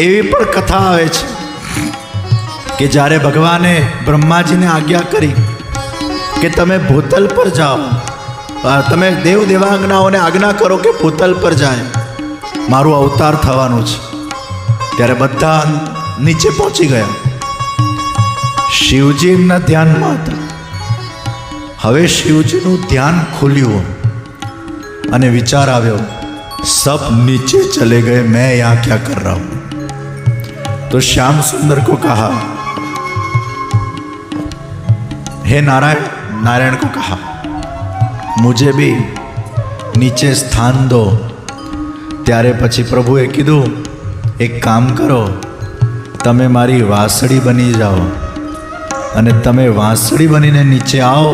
એવી પણ કથા આવે છે કે જ્યારે ભગવાને બ્રહ્માજીને આજ્ઞા કરી કે તમે ભૂતલ પર જાઓ, તમે દેવ દેવાંગનાઓને આજ્ઞા કરો કે ભૂતલ પર જાય, મારું અવતાર થવાનું છે, ત્યારે બધા નીચે પહોંચી ગયા. શિવજી એમના ધ્યાનમાં હતા. હવે શિવજીનું ધ્યાન ખુલ્યું અને વિચાર આવ્યો, सब नीचे चले गए, मैं यहाँ क्या कर रहा हूं. तो श्याम सुंदर को कहा, हे नारायण, नारायण को कहा मुझे भी नीचे स्थान दो. त्यारे पछी प्रभुए कीधुं एक काम करो, तमे मारी वासड़ी बनी जाओ अने तमे वासड़ी बनीने नीचे आओ,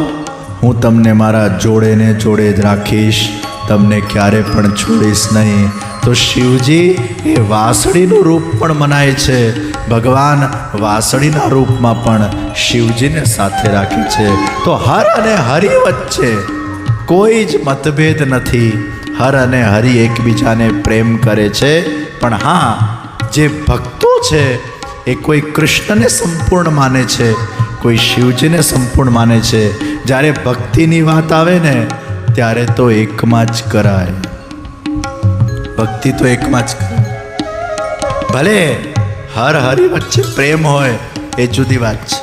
हूँ तमने मारा जोड़े ने जोड़े ज राखीश, तमने क्यारे पण छोड़ीश नहीं. तो शिवजी ए वासड़ीनुं रूप पण मनाय छे. भगवान वासड़ीना रूपमां पण शिवजीने साथे राखे छे. तो हर अने हरि वच्चे कोई ज मतभेद नथी. हर अने हरि एकबीजाने प्रेम करे छे. पण हाँ, जे भक्तो छे ए कोई कृष्णने संपूर्ण माने छे, कोई शिवजीने संपूर्ण माने छे. ज्यारे भक्तिनी वात आवे ने त्यारे तो एकमां ज कराय. भक्ति तो एकमां ज कराय. भले हर हरि वच्चे प्रेम होय ए जुदी वात छे.